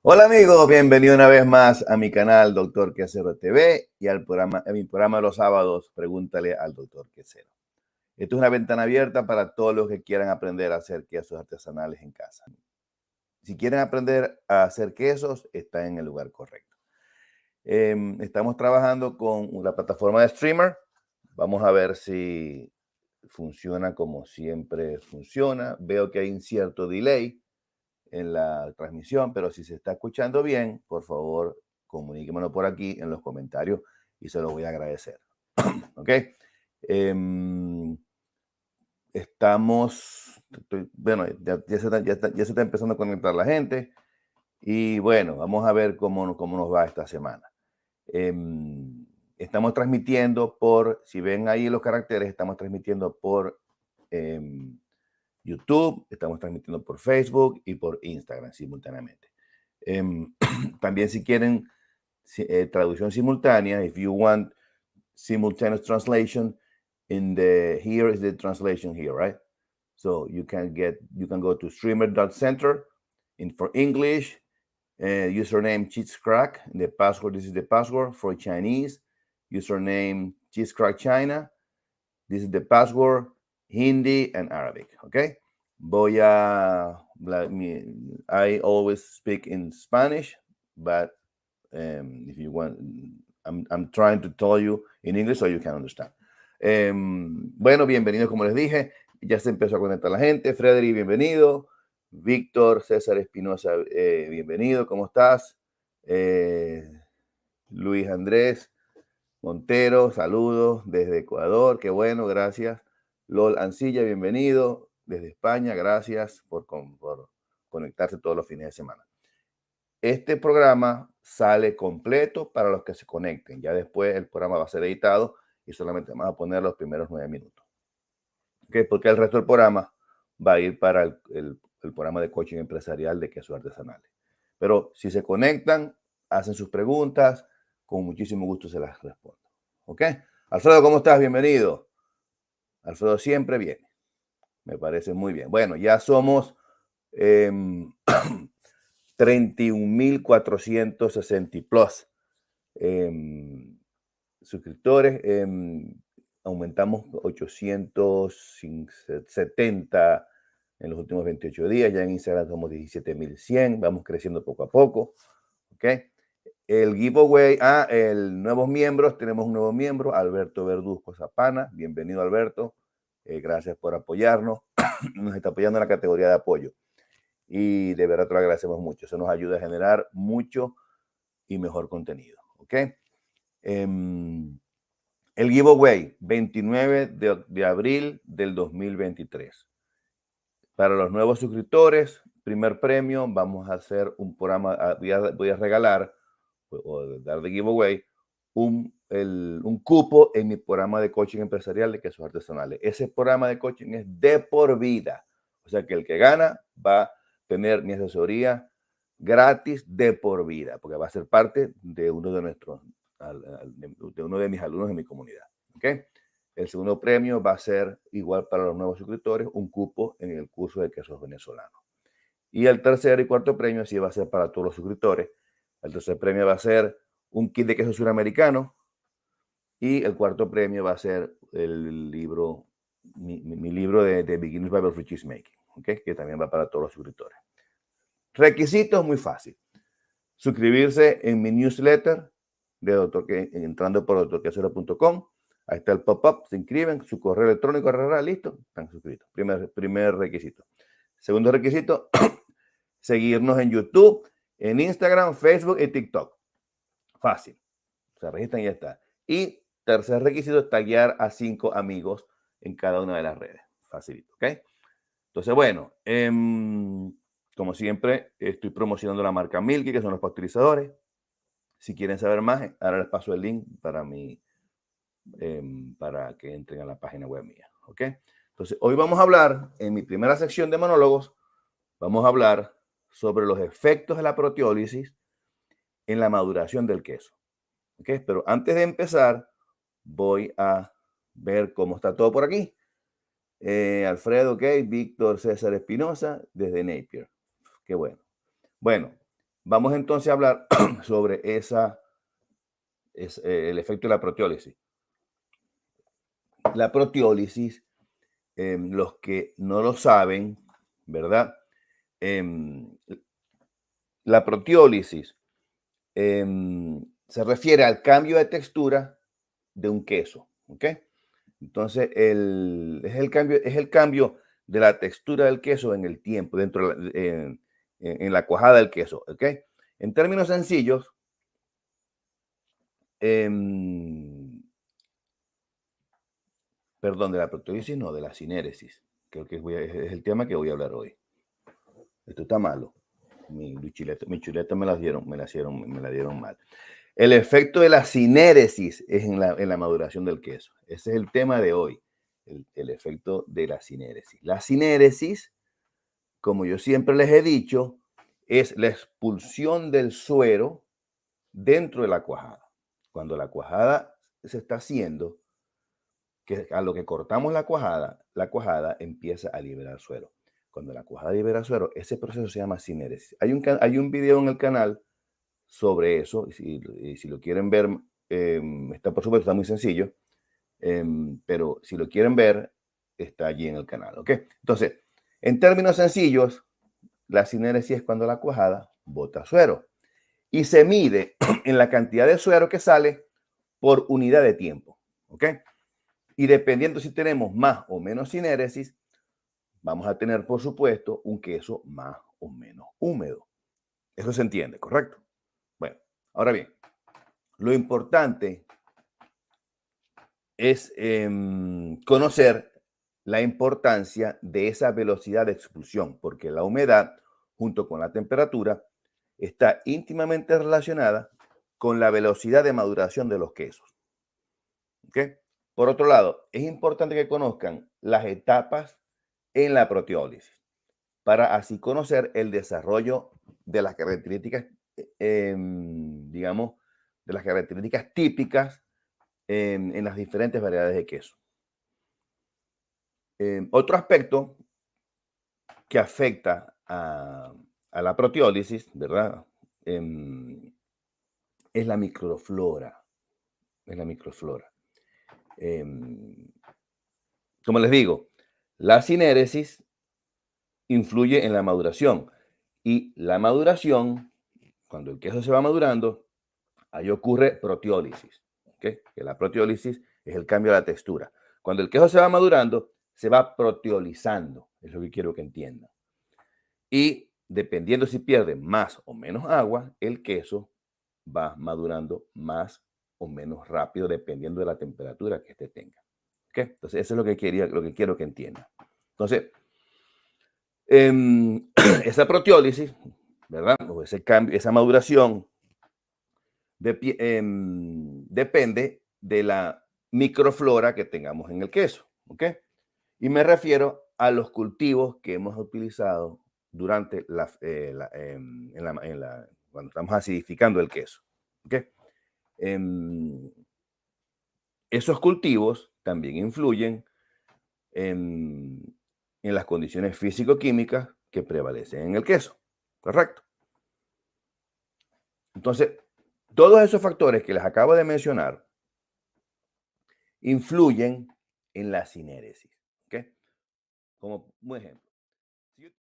Hola amigos, bienvenido una vez más a mi canal Doctor Quesero TV y a mi programa de los sábados, Pregúntale al Doctor Quesero. Esto es una ventana abierta para todos los que quieran aprender a hacer quesos artesanales en casa. Si quieren aprender a hacer quesos, están en el lugar correcto. Estamos trabajando con la plataforma de Streamer. Vamos a ver si funciona como siempre funciona. Veo que hay un cierto delay en la transmisión, pero si se está escuchando bien, por favor, comuníquemelo por aquí en los comentarios y se los voy a agradecer. ¿Ok? Bueno, ya se está empezando a conectar la gente y bueno, vamos a ver cómo nos va esta semana. Estamos transmitiendo si ven ahí los caracteres, estamos transmitiendo por YouTube, estamos transmitiendo por Facebook y por Instagram simultáneamente. También si quieren traducción simultánea, if you want simultaneous translation, here is the translation here, right? So you can go to streamer.center for English, username cheesecrack, the password, this is the password for Chinese, username cheesecrack China, this is the password, Hindi and Arabic, okay? I always speak in Spanish, but if you want, I'm trying to tell you in English so you can understand. Bueno, bienvenidos, como les dije, ya se empezó a conectar la gente. Frederick, bienvenido. Víctor César Espinosa, bienvenido, ¿cómo estás? Luis Andrés Montero, saludos desde Ecuador, qué bueno, gracias. LOL Ancilla, bienvenido desde España, gracias por conectarse todos los fines de semana. Este programa sale completo para los que se conecten. Ya después el programa va a ser editado y solamente vamos a poner los primeros 9 minutos. ¿Okay? Porque el resto del programa va a ir para el programa de coaching empresarial de quesos artesanales. Pero si se conectan, hacen sus preguntas, con muchísimo gusto se las respondo. ¿Ok? Alfredo, ¿cómo estás? Bienvenido. Alfredo siempre viene. Me parece muy bien. Bueno, ya somos 31,460 plus suscriptores. Aumentamos 870 en los últimos 28 días. Ya en Instagram somos 17,100. Vamos creciendo poco a poco. ¿Ok? El giveaway, nuevos miembros, tenemos un nuevo miembro, Alberto Verduzco Zapana. Bienvenido, Alberto. Gracias por apoyarnos. Nos está apoyando en la categoría de apoyo. Y de verdad te lo agradecemos mucho. Eso nos ayuda a generar mucho y mejor contenido. ¿Ok? El giveaway, 29 de abril del 2023. Para los nuevos suscriptores, primer premio, vamos a hacer un programa, voy a regalar o dar de giveaway un cupo en mi programa de coaching empresarial de quesos artesanales. Ese programa de coaching es de por vida. O sea que el que gana va a tener mi asesoría gratis de por vida, porque va a ser parte de uno de mis alumnos en mi comunidad. ¿Ok? El segundo premio va a ser igual para los nuevos suscriptores, un cupo en el curso de quesos venezolanos. Y el tercer y cuarto premio sí va a ser para todos los suscriptores. El tercer premio va a ser un kit de queso suramericano y el cuarto premio va a ser el libro, mi libro de Beginner's Bible for Cheesemaking, ¿okay? Que también va para todos los suscriptores. Requisitos muy fácil. Suscribirse en mi newsletter entrando por doctorquesero.com. Ahí está el pop-up, se inscriben, su correo electrónico, listo, están suscritos. Primer requisito. Segundo requisito, seguirnos en YouTube, en Instagram, Facebook y TikTok. Fácil. Se registran y ya está. Y tercer requisito es taguear a 5 amigos en cada una de las redes. Facilito, ¿ok? Entonces, bueno, como siempre, estoy promocionando la marca Milky, que son los pasteurizadores. Si quieren saber más, ahora les paso el link para que entren a la página web mía, ¿ok? Entonces, hoy vamos a hablar, en mi primera sección de monólogos, vamos a hablar sobre los efectos de la proteólisis en la maduración del queso. ¿Okay? Pero antes de empezar, voy a ver cómo está todo por aquí. Alfredo, ok. Víctor César Espinosa, desde Napier. Qué bueno. Bueno, Vamos entonces a hablar sobre el efecto de la proteólisis. La proteólisis, los que no lo saben, ¿verdad? La proteólisis se refiere al cambio de textura de un queso, ¿ok? Entonces, es el cambio de la textura del queso en el tiempo, en la cuajada del queso, ¿ok? En términos sencillos, perdón, de la proteólisis, no, de la sinéresis. Creo que es el tema que voy a hablar hoy. Esto está malo. Mi chuleta me la dieron mal. El efecto de la sinéresis es en la maduración del queso. Ese es el tema de hoy, el efecto de la sinéresis. La sinéresis, como yo siempre les he dicho, es la expulsión del suero dentro de la cuajada. Cuando la cuajada se está haciendo, que a lo que cortamos la cuajada empieza a liberar suero. Cuando la cuajada libera suero, ese proceso se llama sinéresis. Hay un video en el canal sobre eso, y si lo quieren ver, está, por supuesto, está muy sencillo, pero si lo quieren ver, está allí en el canal, ¿ok? Entonces, en términos sencillos, la sinéresis es cuando la cuajada bota suero y se mide en la cantidad de suero que sale por unidad de tiempo, ¿ok? Y dependiendo si tenemos más o menos sinéresis, vamos a tener, por supuesto, un queso más o menos húmedo. Eso se entiende, ¿correcto? Bueno, ahora bien, lo importante es conocer la importancia de esa velocidad de expulsión, porque la humedad, junto con la temperatura, está íntimamente relacionada con la velocidad de maduración de los quesos. ¿Ok? Por otro lado, es importante que conozcan las etapas en la proteólisis para así conocer el desarrollo de las características, digamos, de las características típicas en las diferentes variedades de queso. Otro aspecto que afecta a la proteólisis, ¿verdad? Es la microflora. Es la microflora. Como les digo, la sinéresis influye en la maduración. Y la maduración, cuando el queso se va madurando, ahí ocurre proteólisis. ¿Okay? Que la proteólisis es el cambio de la textura. Cuando el queso se va madurando, se va proteolizando. Es lo que quiero que entiendan. Y dependiendo si pierde más o menos agua, el queso va madurando más o menos rápido dependiendo de la temperatura que este tenga. ¿Okay? Entonces, eso es lo que quiero que entiendan. Entonces, esa proteólisis, ¿verdad? O ese cambio, esa maduración depende de la microflora que tengamos en el queso, ¿ok? Y me refiero a los cultivos que hemos utilizado durante cuando estamos acidificando el queso, ¿ok? Esos cultivos también influyen en las condiciones físico-químicas que prevalecen en el queso, ¿correcto? Entonces, todos esos factores que les acabo de mencionar influyen en la sinéresis, ¿ok? Como un ejemplo.